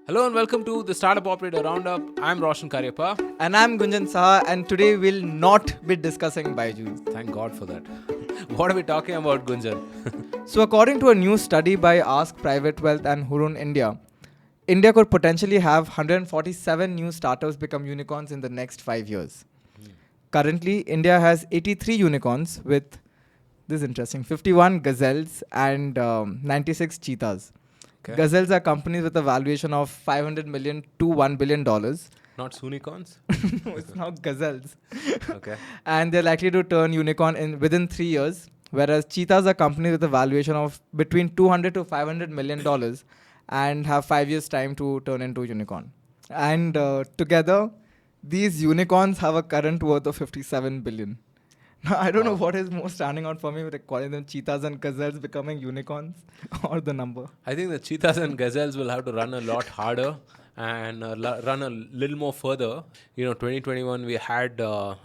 Hello and welcome to the Startup Operator Roundup. I'm Roshan Karyappa. And I'm Gunjan Saha, and today we'll not be discussing Byju's. Thank God for that. What are we talking about, Gunjan? So, according to a new study by Ask Private Wealth and Hurun India, India could potentially have 147 new startups become unicorns in the next 5 years. Currently, India has 83 unicorns with, this is interesting, 51 gazelles and 96 cheetahs. Okay. Gazelles are companies with a valuation of $500 million to $1 billion. Not Soonicorns? No, it's now gazelles. Okay. And they're likely to turn unicorn within 3 years, whereas cheetahs are companies with a valuation of between 200 to $500 million and have 5 years time to turn into unicorn. And together, these unicorns have a current worth of 57 billion. Now, I don't know what is more standing out for me with calling them cheetahs and gazelles becoming unicorns or the number. I think the cheetahs and gazelles will have to run a lot harder and run a little more further. 2021, we had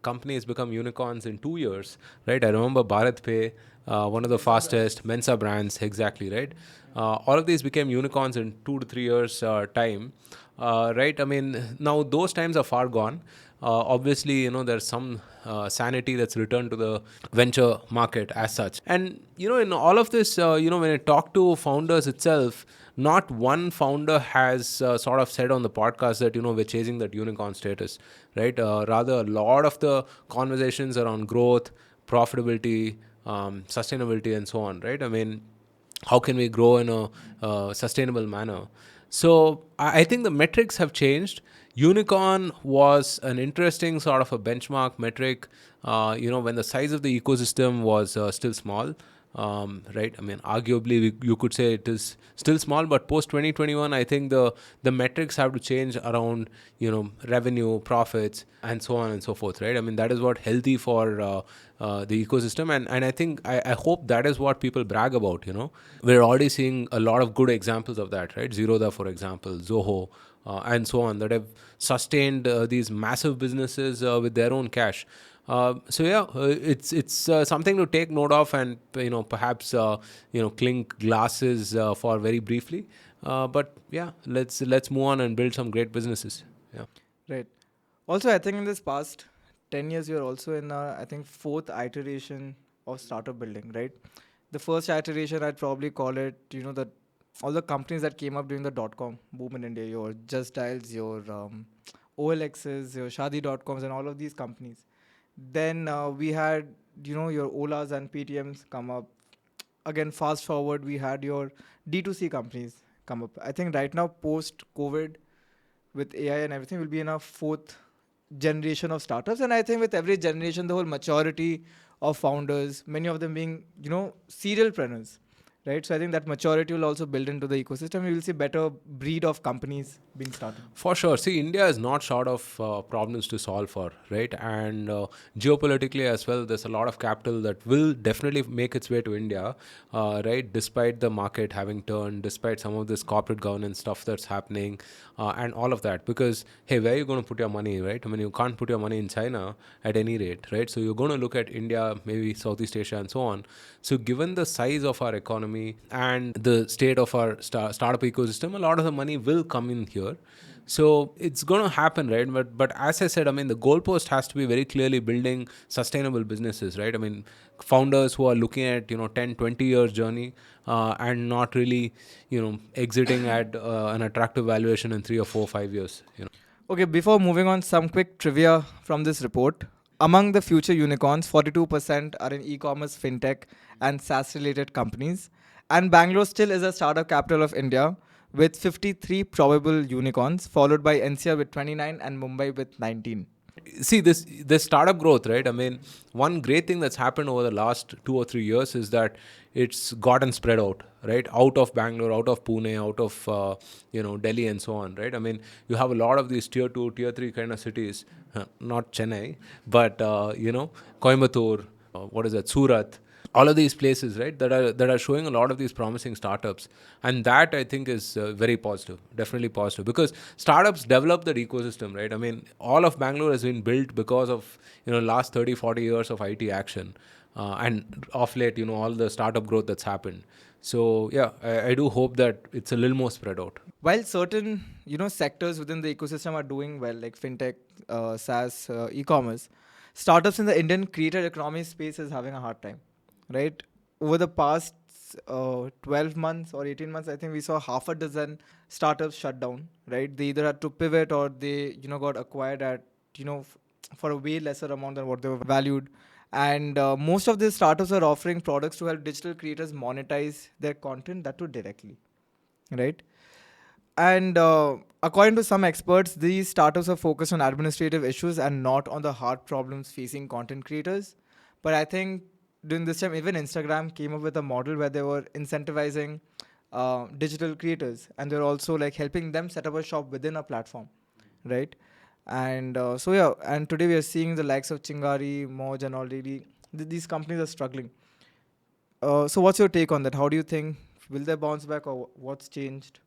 companies become unicorns in 2 years, right? I remember Bharat Pay, one of the fastest, Mensa brands, exactly, right? All of these became unicorns in 2 to 3 years time, right? I mean, now those times are far gone. Obviously, there's some sanity that's returned to the venture market as such. And, in all of this, when I talk to founders itself, not one founder has sort of said on the podcast that, we're chasing that unicorn status, right? Rather, a lot of the conversations around growth, profitability, sustainability, and so on, right? I mean, how can we grow in a sustainable manner? So I think the metrics have changed. Unicorn was an interesting sort of a benchmark metric, when the size of the ecosystem was still small, right? I mean, arguably, you could say it is still small, but post 2021, I think the metrics have to change around, revenue, profits, and so on and so forth, right? I mean, that is what healthy for the ecosystem. And I think, I hope that is what people brag about, We're already seeing a lot of good examples of that, right? Zerodha, for example, Zoho, and so on, that have sustained these massive businesses with their own cash. It's something to take note of, and perhaps clink glasses for very briefly. But yeah, let's move on and build some great businesses. Yeah. Right. Also, I think in this past 10 years, you're also in, I think, fourth iteration of startup building, right? The first iteration, I'd probably call it, all the companies that came up during the dot-com boom in India, your Just Dials, your OLXs, your Shadi.coms, and all of these companies. Then we had, your Olas and PTMs come up. Again, fast forward, we had your D2C companies come up. I think right now, post-COVID, with AI and everything, will be in a fourth generation of startups. And I think with every generation, the whole maturity of founders, many of them being, serialpreneurs, right? So I think that maturity will also build into the ecosystem. We will see better breed of companies being started. For sure. See, India is not short of problems to solve for, right? And geopolitically as well, there's a lot of capital that will definitely make its way to India, right? Despite the market having turned, despite some of this corporate governance stuff that's happening, and all of that. Because, hey, where are you going to put your money, right? I mean, you can't put your money in China at any rate, right? So you're going to look at India, maybe Southeast Asia, and so on. So given the size of our economy and the state of our startup ecosystem, a lot of the money will come in here. So it's going to happen, right? But as I said, I mean, the goalpost has to be very clearly building sustainable businesses, right? I mean, founders who are looking at, 10, 20 years journey and not really, exiting at an attractive valuation in 3 or 4, 5 years, Okay, before moving on, some quick trivia from this report. Among the future unicorns, 42% are in e-commerce, fintech, and SaaS-related companies. And Bangalore still is a startup capital of India with 53 probable unicorns, followed by NCR with 29 and Mumbai with 19. See, this startup growth, right? I mean, one great thing that's happened over the last 2 or 3 years is that it's gotten spread out, right? Out of Bangalore, out of Pune, out of Delhi, and so on, right? I mean, you have a lot of these tier 2, tier 3 kind of cities, not Chennai, but Coimbatore, what is that, Surat, all of these places, right, that are showing a lot of these promising startups. And that, I think, is very positive, definitely positive, because startups develop that ecosystem, right? I mean, all of Bangalore has been built because of last 30, 40 years of IT action. and off late, all the startup growth that's happened. So yeah, I do hope that it's a little more spread out. While certain sectors within the ecosystem are doing well, like fintech, SaaS, e-commerce, startups in the Indian creator economy space is having a hard time, right? Over the past 12 months or 18 months, I think we saw half a dozen startups shut down, right? They either had to pivot or they got acquired at for a way lesser amount than what they were valued. And most of these startups are offering products to help digital creators monetize their content, that too directly, right? And according to some experts, these startups are focused on administrative issues and not on the hard problems facing content creators. But I think during this time, even Instagram came up with a model where they were incentivizing digital creators, and they're also like helping them set up a shop within a platform, right? And so yeah, and today we are seeing the likes of Chingari, Moj, and already these companies are struggling. So what's your take on that? How do you think, will they bounce back, or what's changed?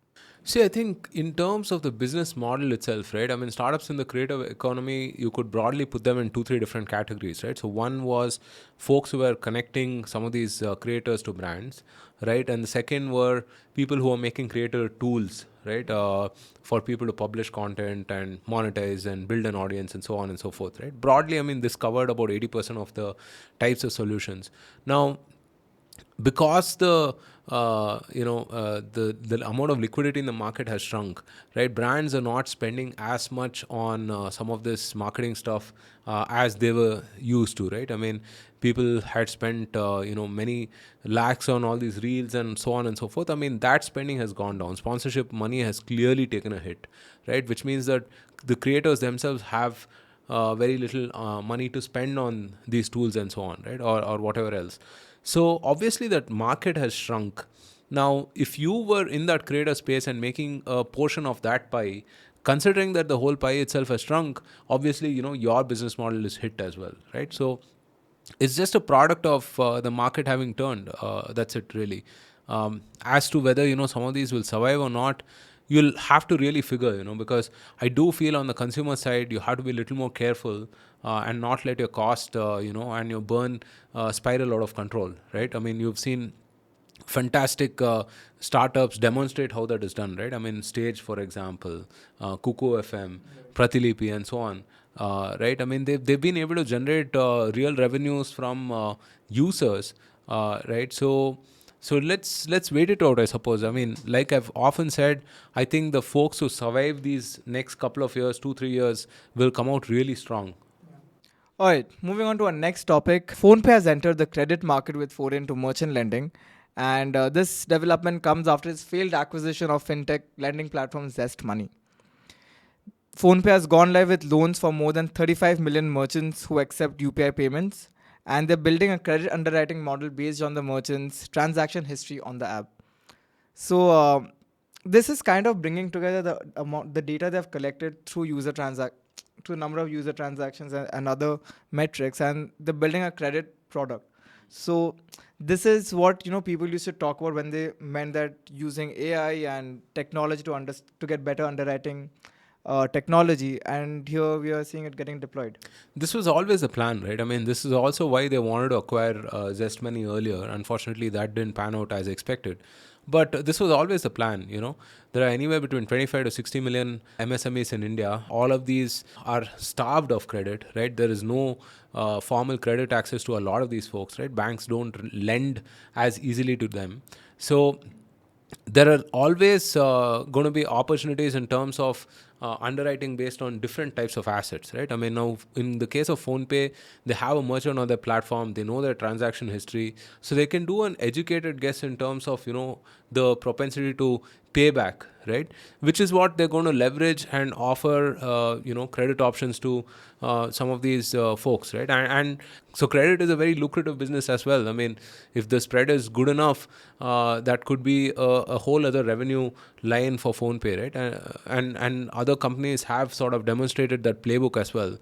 See, I think in terms of the business model itself, right? I mean, startups in the creative economy, you could broadly put them in two, three different categories, right? So one was folks who were connecting some of these creators to brands, right? And the second were people who are making creator tools, right? For people to publish content and monetize and build an audience and so on and so forth, right? Broadly, I mean, this covered about 80% of the types of solutions. Now, because the amount of liquidity in the market has shrunk, right? Brands are not spending as much on some of this marketing stuff as they were used to, right? I mean, people had spent many lakhs on all these reels and so on and so forth. I mean, that spending has gone down. Sponsorship money has clearly taken a hit, right? Which means that the creators themselves have very little money to spend on these tools and so on, right? Or whatever else. So obviously that market has shrunk. Now, if you were in that creator space and making a portion of that pie, considering that the whole pie itself has shrunk, obviously, your business model is hit as well, right? So it's just a product of the market having turned. That's it, really. As to whether some of these will survive or not, you'll have to really figure, because I do feel on the consumer side you have to be a little more careful and not let your cost, and your burn spiral out of control, right? I mean, you've seen fantastic startups demonstrate how that is done, right? I mean, Stage, for example, Kuku FM, Pratilipi, and so on, right? I mean, they've been able to generate real revenues from users, right? So let's wait it out, I suppose. I mean, like I've often said, I think the folks who survive these next couple of years, 2-3 years, will come out really strong. All right, moving on to our next topic. PhonePe has entered the credit market with foray into merchant lending. And this development comes after its failed acquisition of fintech lending platform Zest Money. PhonePe has gone live with loans for more than 35 million merchants who accept UPI payments. And they're building a credit underwriting model based on the merchant's transaction history on the app. So this is kind of bringing together the data they've collected through to a number of user transactions and other metrics, and they're building a credit product. So this is what people used to talk about when they meant that using AI and technology to get better underwriting technology, and here we are seeing it getting deployed. This was always the plan, right? I mean, this is also why they wanted to acquire Zest Money earlier. Unfortunately, that didn't pan out as expected. But this was always the plan, There are anywhere between 25 to 60 million MSMEs in India. All of these are starved of credit, right? There is no formal credit access to a lot of these folks, right? Banks don't lend as easily to them. So there are always going to be opportunities in terms of underwriting based on different types of assets, right? I mean, now in the case of PhonePe, they have a merchant on their platform, they know their transaction history, so they can do an educated guess in terms of the propensity to pay back, right? Which is what they're going to leverage and offer credit options to some of these folks, right? And so credit is a very lucrative business as well. I mean, if the spread is good enough, that could be a whole other revenue line for PhonePe, right? And other companies have sort of demonstrated that playbook as well.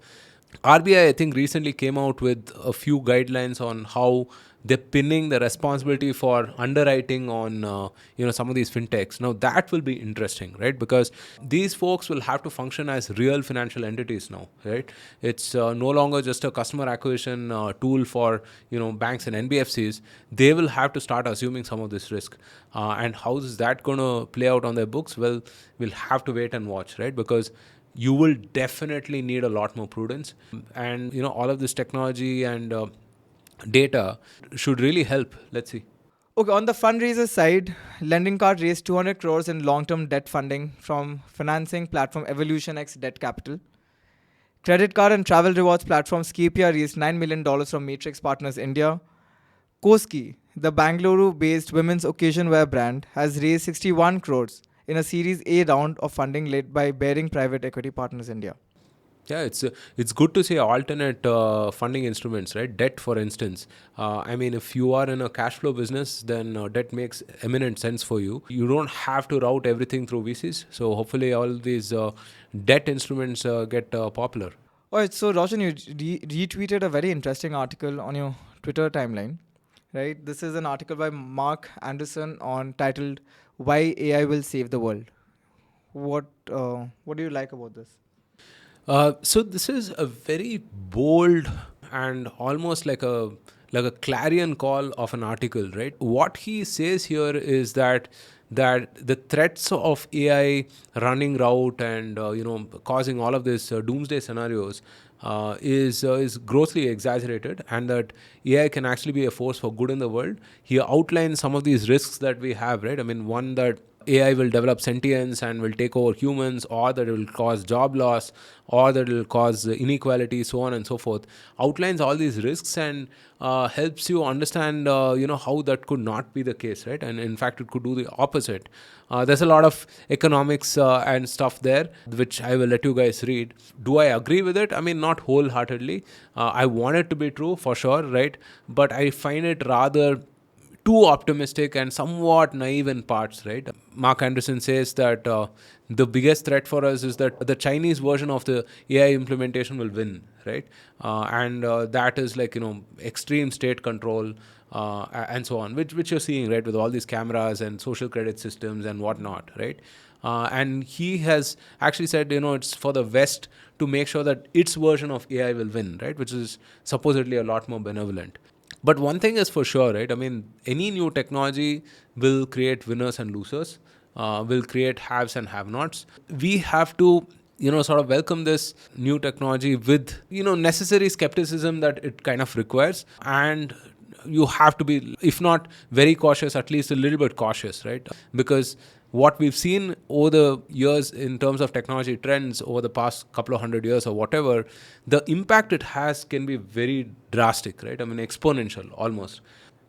RBI, I think, recently came out with a few guidelines on how they're pinning the responsibility for underwriting on some of these fintechs. Now that will be interesting, right? Because these folks will have to function as real financial entities now, right? It's no longer just a customer acquisition tool for banks and NBFCs. They will have to start assuming some of this risk, and how is that going to play out on their books? Well, we'll have to wait and watch, right? Because you will definitely need a lot more prudence, and all of this technology and data should really help. Let's see. Okay, on the fundraiser side, Lending Card raised 200 crores in long-term debt funding from financing platform Evolution X Debt Capital. Credit card and travel rewards platform Skipia raised $9 million from Matrix Partners India. Koski, the Bangalore-based women's occasion wear brand, has raised 61 crores in a Series A round of funding led by Bearing Private Equity Partners India. Yeah, it's good to see alternate funding instruments, right? Debt, for instance. I mean, if you are in a cash flow business, then debt makes eminent sense for you. You don't have to route everything through VCs. So hopefully, all these debt instruments get popular. Alright, so Roshan, you retweeted a very interesting article on your Twitter timeline, right? This is an article by Mark Anderson on titled "Why AI Will Save the World." What do you like about this? So this is a very bold and almost like a clarion call of an article, right? What he says here is that the threats of AI running route and causing all of this doomsday scenarios is grossly exaggerated, and that AI can actually be a force for good in the world. He outlines some of these risks that we have, right? I mean, one, that AI will develop sentience and will take over humans, or that it will cause job loss, or that it will cause inequality, so on and so forth. Outlines all these risks and helps you understand, how that could not be the case, right? And in fact, it could do the opposite. There's a lot of economics and stuff there, which I will let you guys read. Do I agree with it? I mean, not wholeheartedly. I want it to be true for sure, right? But I find it rather too optimistic and somewhat naive in parts, right? Mark Anderson says that the biggest threat for us is that the Chinese version of the AI implementation will win, right? And that is like, extreme state control and so on, which you're seeing, right, with all these cameras and social credit systems and whatnot, right? And he has actually said, it's for the West to make sure that its version of AI will win, right? Which is supposedly a lot more benevolent. But one thing is for sure, right? I mean, any new technology will create winners and losers, will create haves and have-nots. We have to, sort of welcome this new technology with, necessary skepticism that it kind of requires. And you have to be, if not very cautious, at least a little bit cautious, right? Because what we've seen over the years in terms of technology trends over the past couple of 100 years or whatever, the impact it has can be very drastic, right? I mean, exponential almost.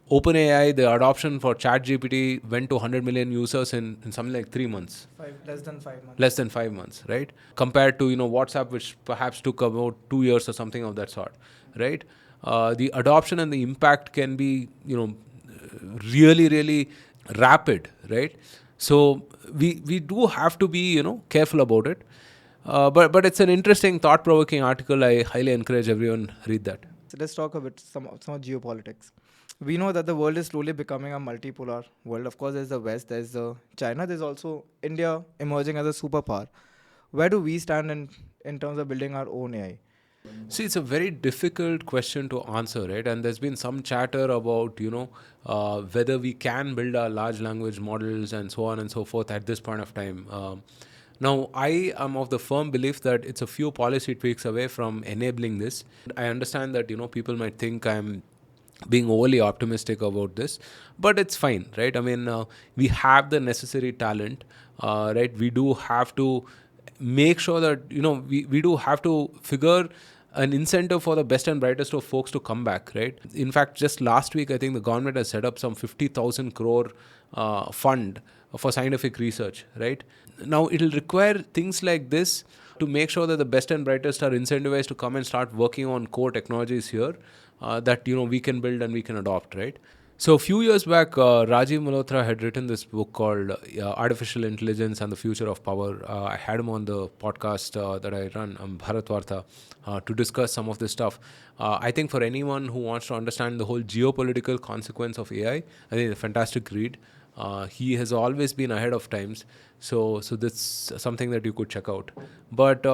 OpenAI, the adoption for ChatGPT went to 100 million users in something like 3 months. Less than 5 months. Less than 5 months, right? Compared to, WhatsApp, which perhaps took about 2 years or something of that sort, right? The adoption and the impact can be, really, really rapid, right? So we do have to be, careful about it. But it's an interesting, thought-provoking article. I highly encourage everyone read that. So let's talk a bit some of geopolitics. We know that the world is slowly becoming a multipolar world. Of course, there's the West, there's the China, there's also India emerging as a superpower. Where do we stand in terms of building our own AI? See, it's a very difficult question to answer, right? And there's been some chatter about, whether we can build our large language models and so on and so forth at this point of time. Now, I am of the firm belief that it's a few policy tweaks away from enabling this. I understand that, people might think I'm being overly optimistic about this, but it's fine, right? I mean, we have the necessary talent, right? We do have to make sure that, we do have to figure an incentive for the best and brightest of folks to come back, right? In fact, just last week, I think the government has set up some 50,000 crore fund for scientific research, right? Now, it'll require things like this to make sure that the best and brightest are incentivized to come and start working on core technologies here that, we can build and we can adopt, right? So a few years back, Rajiv Malhotra had written this book called Artificial Intelligence and the Future of Power. I had him on the podcast that I run, Bharat Vartha, to discuss some of this stuff. I think for anyone who wants to understand the whole geopolitical consequence of AI, I think it's a fantastic read. He has always been ahead of times, so that's something that you could check out. But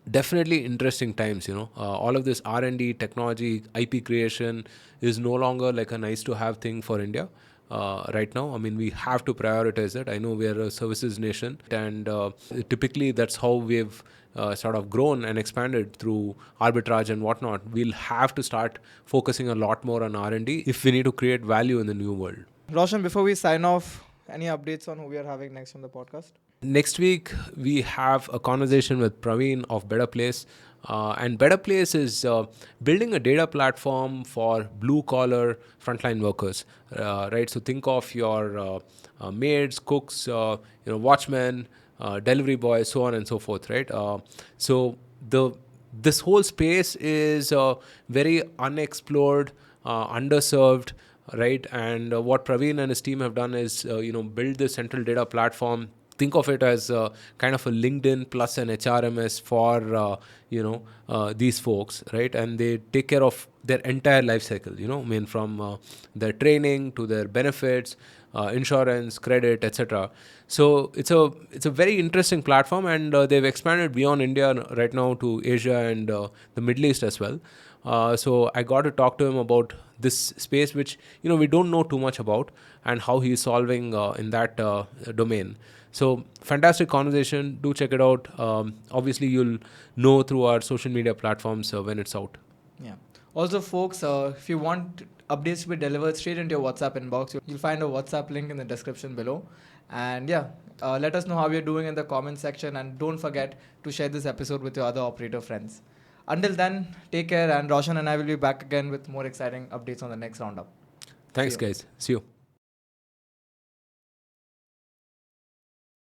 definitely interesting times, all of this R&D, technology, IP creation is no longer like a nice to have thing for India right now. I mean, we have to prioritize it. I know we are a services nation, and typically that's how we've sort of grown and expanded through arbitrage and whatnot. We'll have to start focusing a lot more on R&D if we need to create value in the new world. Roshan, before we sign off, any updates on who we are having next on the podcast? Next week, we have a conversation with Praveen of Better Place. And Better Place is building a data platform for blue collar frontline workers, right? So think of your maids, cooks, watchmen, delivery boys, so on and so forth, right? So the this whole space is very unexplored, underserved, right? And what Praveen and his team have done is build this central data platform. Think of it as kind of a LinkedIn plus an HRMS for these folks, right? And they take care of their entire life cycle. I mean, from their training to their benefits, insurance, credit, etc. So it's a very interesting platform, and they've expanded beyond India right now to Asia and the Middle East as well. So I got to talk to him about this space, which we don't know too much about, and how he's solving in that domain. So fantastic conversation. Do check it out. Obviously, you'll know through our social media platforms when it's out. Yeah. Also, folks, if you want updates to be delivered straight into your WhatsApp inbox, you'll find a WhatsApp link in the description below. And yeah, let us know how you're doing in the comment section, and don't forget to share this episode with your other operator friends. Until then, take care, and Roshan and I will be back again with more exciting updates on the next roundup. See Thanks, you. guys. See you.